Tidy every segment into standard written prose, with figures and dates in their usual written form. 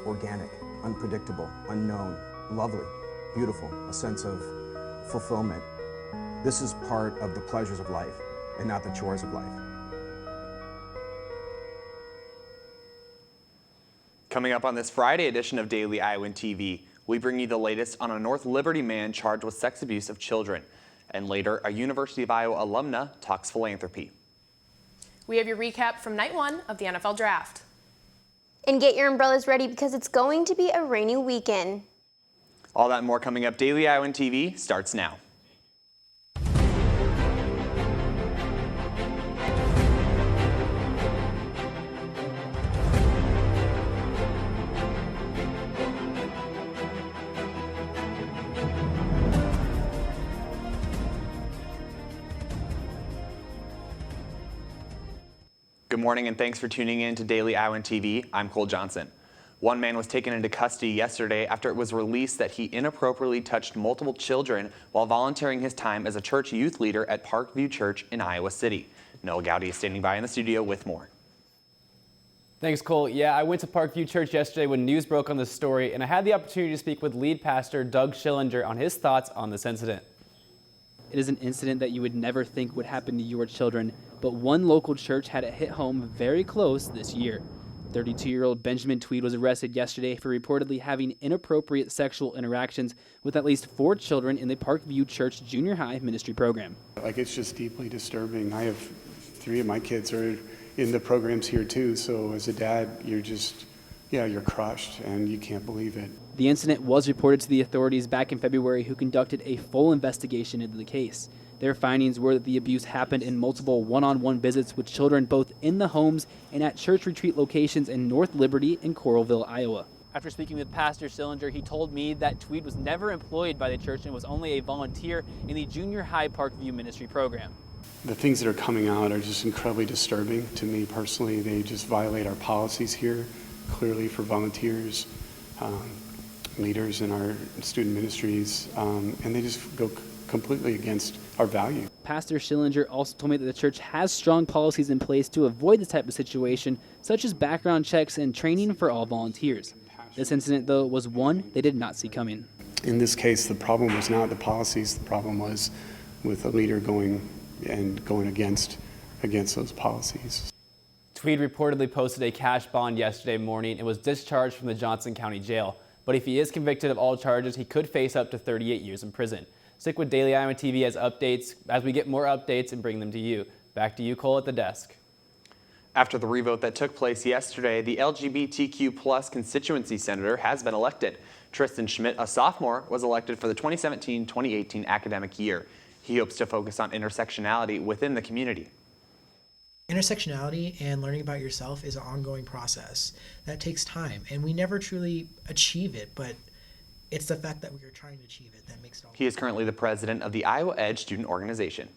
organic, unpredictable, unknown, lovely, beautiful, a sense of fulfillment. This is part of the pleasures of life and not the chores of life. Coming up on this Friday edition of Daily Iowan TV, we bring you the latest on a North Liberty man charged with sex abuse of children. And later, a University of Iowa alumna talks philanthropy. We have your recap from night 1 of the NFL Draft. And get your umbrellas ready because it's going to be a rainy weekend. All that and more coming up. Daily Iowan TV starts now. Good morning and thanks for tuning in to Daily Iowan TV. I'm Cole Johnson. One man was taken into custody yesterday after it was released that he inappropriately touched multiple children while volunteering his time as a church youth leader at Parkview Church in Iowa City. Noah Gowdy is standing by in the studio with more. Thanks, Cole. Yeah, I went to Parkview Church yesterday when news broke on this story, and I had the opportunity to speak with lead pastor Doug Schillinger on his thoughts on this incident. It is an incident that you would never think would happen to your children, but one local church had it hit home very close this year. 32-year-old Benjamin Tweed was arrested yesterday for reportedly having inappropriate sexual interactions with at least 4 children in the Parkview Church Junior High ministry program. It's just deeply disturbing. I have 3 of my kids are in the programs here too, so as a dad, you're crushed and you can't believe it. The incident was reported to the authorities back in February, who conducted a full investigation into the case. Their findings were that the abuse happened in multiple one-on-one visits with children both in the homes and at church retreat locations in North Liberty and Coralville, Iowa. After speaking with Pastor Schillinger, he told me that Tweed was never employed by the church and was only a volunteer in the Junior High Parkview ministry program. The things that are coming out are just incredibly disturbing to me personally. They just violate our policies here, clearly for volunteers, leaders in our student ministries, and they just go completely against our value. Pastor Schillinger also told me that the church has strong policies in place to avoid this type of situation, such as background checks and training for all volunteers. This incident, though, was one they did not see coming. In this case, the problem was not the policies. The problem was with a leader going against those policies. Tweed reportedly posted a cash bond yesterday morning and was discharged from the Johnson County Jail. But if he is convicted of all charges, he could face up to 38 years in prison. Stick with Daily Iowan TV as we get more updates and bring them to you. Back to you, Cole, at the desk. After the revote that took place yesterday, the LGBTQ+ constituency senator has been elected. Tristan Schmidt, a sophomore, was elected for the 2017-2018 academic year. He hopes to focus on intersectionality within the community. Intersectionality and learning about yourself is an ongoing process that takes time, and we never truly achieve it, but it's the fact that we are trying to achieve it that makes it all. He is currently the president of the Iowa Edge student organization.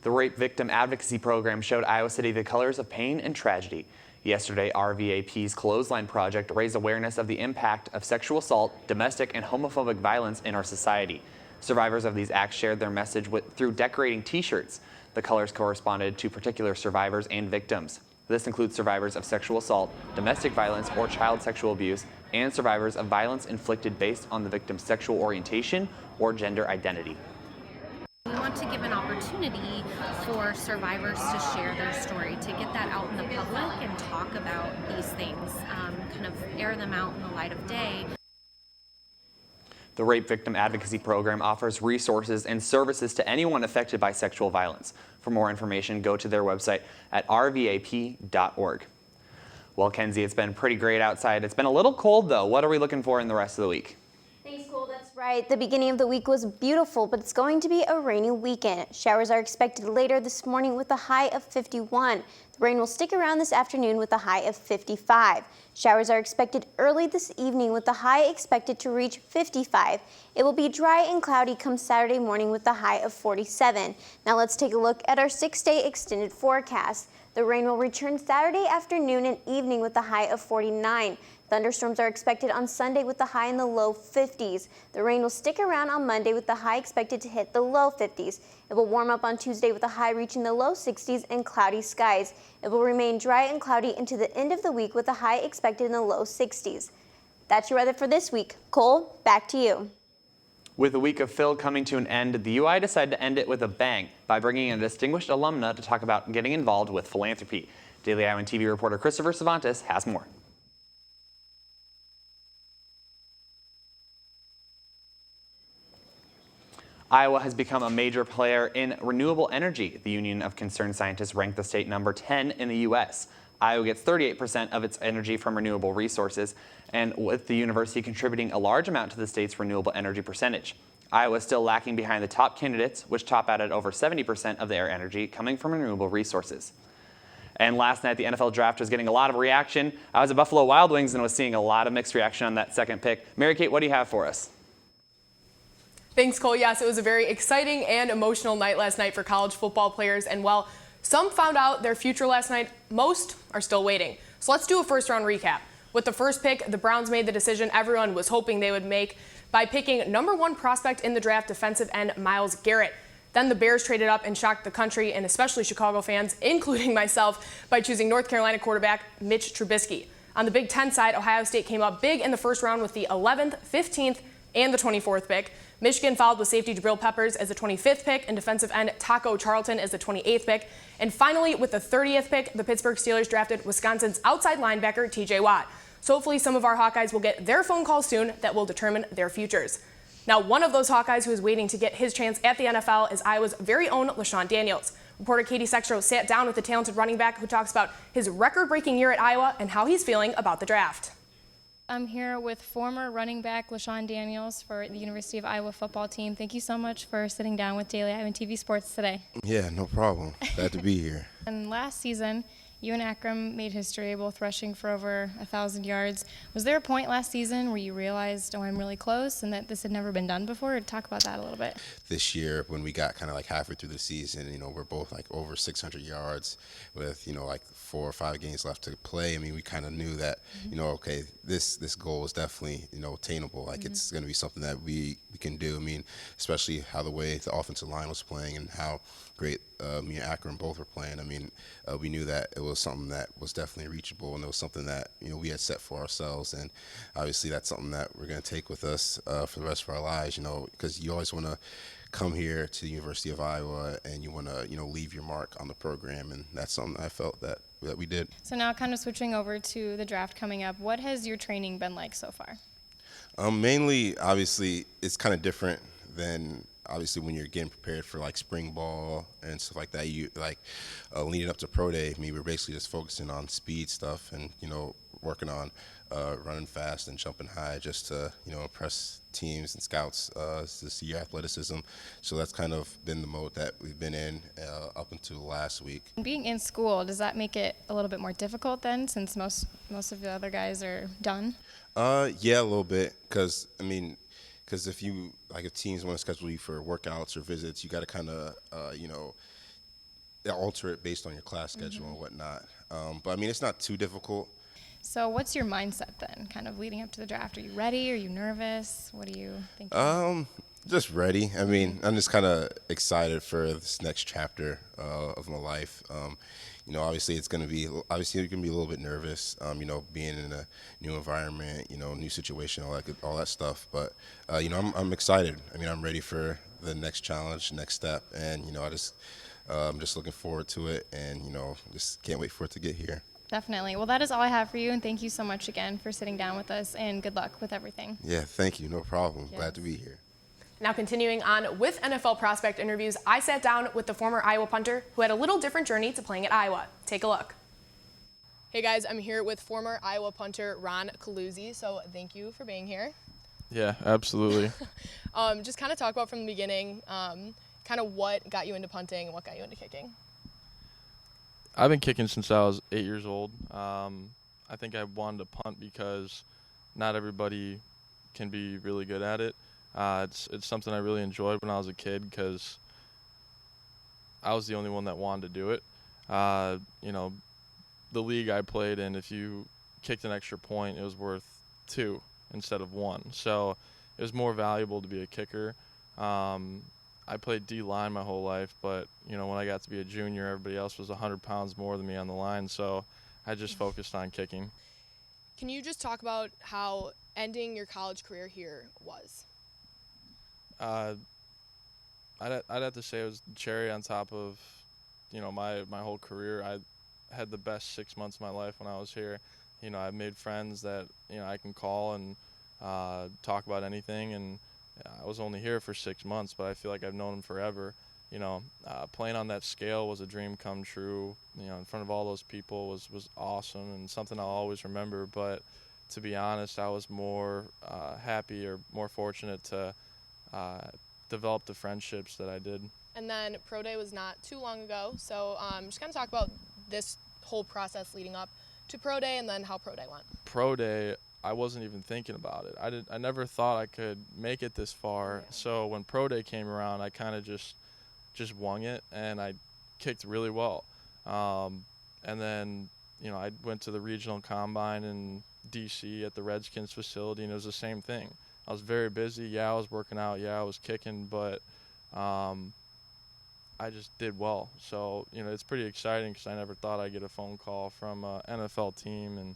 The Rape Victim Advocacy program showed Iowa City the colors of pain and tragedy. Yesterday, RVAP's Clothesline Project raised awareness of the impact of sexual assault, domestic and homophobic violence in our society. Survivors of these acts shared their message through decorating t-shirts. The colors corresponded to particular survivors and victims. This includes survivors of sexual assault, domestic violence, or child sexual abuse, and survivors of violence inflicted based on the victim's sexual orientation or gender identity. We want to give an opportunity for survivors to share their story, to get that out in the public and talk about these things, kind of air them out in the light of day. The Rape Victim Advocacy Program offers resources and services to anyone affected by sexual violence. For more information, go to their website at rvap.org. Well, Kenzie, it's been pretty great outside. It's been a little cold, though. What are we looking for in the rest of the week? Thanks, Cole. That's right. The beginning of the week was beautiful, but it's going to be a rainy weekend. Showers are expected later this morning with a high of 51. The rain will stick around this afternoon with a high of 55. Showers are expected early this evening with the high expected to reach 55. It will be dry and cloudy come Saturday morning with the high of 47. Now let's take a look at our 6-day extended forecast. The rain will return Saturday afternoon and evening with a high of 49. Thunderstorms are expected on Sunday with the high in the low 50s. The rain will stick around on Monday with the high expected to hit the low 50s. It will warm up on Tuesday with the high reaching the low 60s and cloudy skies. It will remain dry and cloudy into the end of the week with a high expected in the low 60s. That's your weather for this week. Cole, back to you. With the week of Phil coming to an end, the UI decided to end it with a bang by bringing in a distinguished alumna to talk about getting involved with philanthropy. Daily Iowan TV reporter Christopher Cervantes has more. Iowa has become a major player in renewable energy. The Union of Concerned Scientists ranked the state number 10 in the U.S. Iowa gets 38% of its energy from renewable resources, and with the university contributing a large amount to the state's renewable energy percentage. Iowa is still lacking behind the top candidates, which top out at over 70% of their energy coming from renewable resources. And last night, the NFL draft was getting a lot of reaction. I was at Buffalo Wild Wings and was seeing a lot of mixed reaction on that second pick. Mary Kate, what do you have for us? Thanks, Cole. Yes, it was a very exciting and emotional night last night for college football players. And while some found out their future last night, most are still waiting. So let's do a first-round recap. With the first pick, the Browns made the decision everyone was hoping they would make by picking #1 prospect in the draft, defensive end Myles Garrett. Then the Bears traded up and shocked the country, and especially Chicago fans, including myself, by choosing North Carolina quarterback Mitch Trubisky. On the Big Ten side, Ohio State came up big in the first round with the 11th, 15th, and the 24th pick. Michigan followed with safety Jabril Peppers as the 25th pick and defensive end Taco Charlton as the 28th pick. And finally, with the 30th pick, the Pittsburgh Steelers drafted Wisconsin's outside linebacker TJ Watt. So hopefully some of our Hawkeyes will get their phone call soon that will determine their futures. Now, one of those Hawkeyes who is waiting to get his chance at the NFL is Iowa's very own LaShawn Daniels. Reporter Katie Sextro sat down with the talented running back who talks about his record-breaking year at Iowa and how he's feeling about the draft. I'm here with former running back LaShawn Daniels for the University of Iowa football team. Thank you so much for sitting down with Daily Iowan TV Sports today. Yeah, no problem. Glad to be here. And last season, you and Akram made history, both rushing for over 1,000 yards. Was there a point last season where you realized, oh, I'm really close, and that this had never been done before? Talk about that a little bit. This year, when we got kind of like halfway through the season, we're both like over 600 yards with, like 4 or 5 games left to play. I mean, we kind of knew that, okay, this goal is definitely, attainable. Like it's going to be something that we can do. I mean, especially how the way the offensive line was playing and how great me and Akram both were playing. I mean, we knew that it was something that was definitely reachable, and it was something that we had set for ourselves. And obviously, that's something that we're going to take with us for the rest of our lives. Because you always want to come here to the University of Iowa and you want to leave your mark on the program, and that's something I felt that we did. So now, kind of switching over to the draft coming up, what has your training been like so far? Mainly, obviously, it's kind of different than obviously when you're getting prepared for like spring ball and stuff like that. You leading up to pro day, we were basically just focusing on speed stuff and working on running fast and jumping high just to impress teams and scouts to see your athleticism. So that's kind of been the mode that we've been in up until last week. Being in school, does that make it a little bit more difficult then, since most of the other guys are done? Yeah, a little bit, because if teams want to schedule you for workouts or visits, you got to kind of alter it based on your class schedule and whatnot. But I mean, it's not too difficult. So what's your mindset then, kind of leading up to the draft? Are you ready? Are you nervous? What do you think? Just ready. I mean, I'm just kind of excited for this next chapter of my life. Obviously you're going to be a little bit nervous, being in a new environment, new situation, all that stuff. But, I'm excited. I mean, I'm ready for the next challenge, next step. And, I'm just looking forward to it and, just can't wait for it to get here. Definitely. Well, that is all I have for you. And thank you so much again for sitting down with us, and good luck with everything. Yeah, thank you. No problem. Yes. Glad to be here. Now continuing on with NFL prospect interviews, I sat down with the former Iowa punter who had a little different journey to playing at Iowa. Take a look. Hey guys, I'm here with former Iowa punter Ron Caluzzi, so thank you for being here. Yeah, absolutely. Just kind of talk about from the beginning, kind of what got you into punting and what got you into kicking. I've been kicking since I was 8 years old. I think I wanted to punt because not everybody can be really good at it. It's something I really enjoyed when I was a kid because I was the only one that wanted to do it. The league I played in, if you kicked an extra point, it was worth 2 instead of 1. So it was more valuable to be a kicker. I played D-line my whole life, but, you know, when I got to be a junior, everybody else was 100 pounds more than me on the line, so I just focused on kicking. Can you just talk about how ending your college career here was? I'd have to say it was the cherry on top of, you know, my whole career. I had the best 6 months of my life when I was here. You know, I've made friends that, you know, I can call and talk about anything, and I was only here for 6 months, but I feel like I've known them forever. You know, playing on that scale was a dream come true. You know, in front of all those people was awesome and something I'll always remember. But to be honest, I was more happy or more fortunate to develop the friendships that I did. And then Pro Day was not too long ago, so just kind of talk about this whole process leading up to Pro Day and then how Pro Day went. Pro Day, I wasn't even thinking about it. I never thought I could make it this far. Yeah. So when Pro Day came around, I kind of just wung it, and I kicked really well. And then, you know, I went to the regional combine in D.C. at the Redskins facility, and it was the same thing. I was very busy. Yeah, I was working out. Yeah, I was kicking, but I just did well. So, you know, it's pretty exciting because I never thought I'd get a phone call from an NFL team, and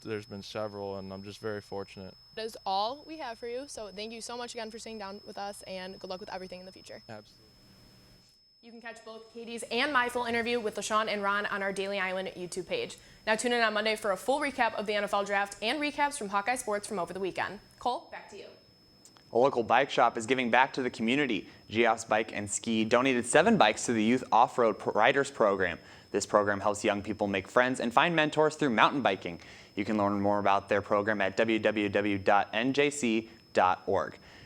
there's been several, and I'm just very fortunate. That is all we have for you, so thank you so much again for sitting down with us, and good luck with everything in the future. Absolutely. You can catch both Katie's and my full interview with LaShawn and Ron on our Daily Iowan YouTube page. Now tune in on Monday for a full recap of the NFL draft and recaps from Hawkeye Sports from over the weekend. Cole, back to you. A local bike shop is giving back to the community. Geoff's Bike and Ski donated 7 bikes to the Youth Off-Road Riders Program. This program helps young people make friends and find mentors through mountain biking. You can learn more about their program at www.njc.org.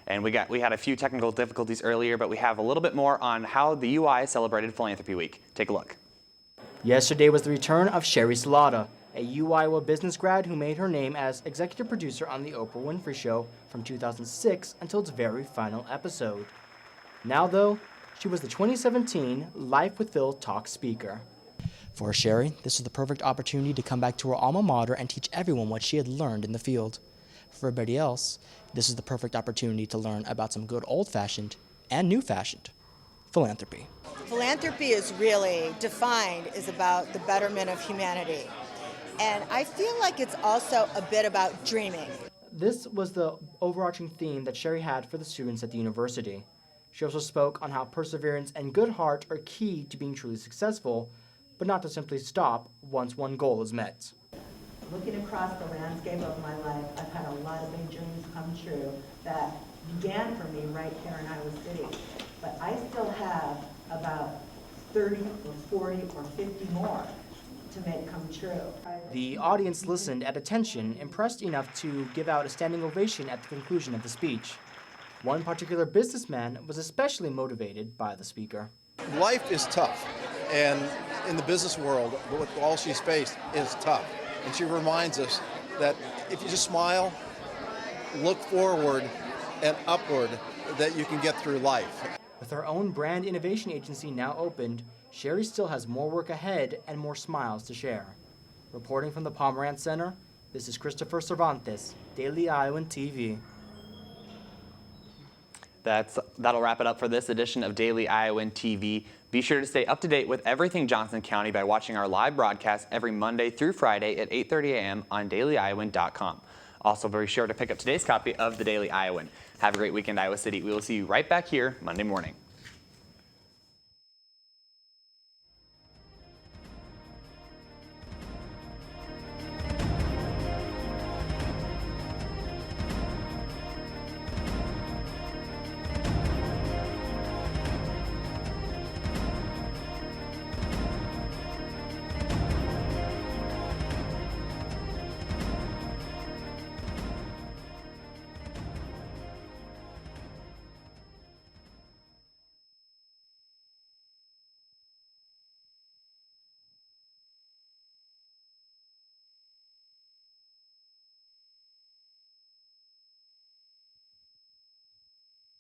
And we had a few technical difficulties earlier, but we have a little bit more on how the UI celebrated Philanthropy Week. Take a look. Yesterday was the return of Sherry Salata, a Iowa business grad who made her name as executive producer on The Oprah Winfrey Show from 2006 until its very final episode. Now, though, she was the 2017 Life with Phil Talk speaker. For Sherry, this was the perfect opportunity to come back to her alma mater and teach everyone what she had learned in the field. For everybody else, this is the perfect opportunity to learn about some good old-fashioned and new-fashioned philanthropy. Philanthropy is really defined as about the betterment of humanity. And I feel like it's also a bit about dreaming. This was the overarching theme that Sherry had for the students at the university. She also spoke on how perseverance and good heart are key to being truly successful, but not to simply stop once one goal is met. Looking across the landscape of my life, I've had a lot of big dreams come true that began for me right here in Iowa City. But I still have about 30 or 40 or 50 more to make come true. The audience listened at attention, impressed enough to give out a standing ovation at the conclusion of the speech. One particular businessman was especially motivated by the speaker. Life is tough, and in the business world, what all she's faced is tough. And she reminds us that if you just smile, look forward and upward, that you can get through life. With her own brand innovation agency now opened, Sherry still has more work ahead and more smiles to share. Reporting from the Pomerantz Center, this is Christopher Cervantes, Daily Iowan TV. That'll wrap it up for this edition of Daily Iowan TV. Be sure to stay up to date with everything Johnson County by watching our live broadcast every Monday through Friday at 8:30 a.m. on dailyiowan.com. Also, be sure to pick up today's copy of the Daily Iowan. Have a great weekend, Iowa City. We will see you right back here Monday morning.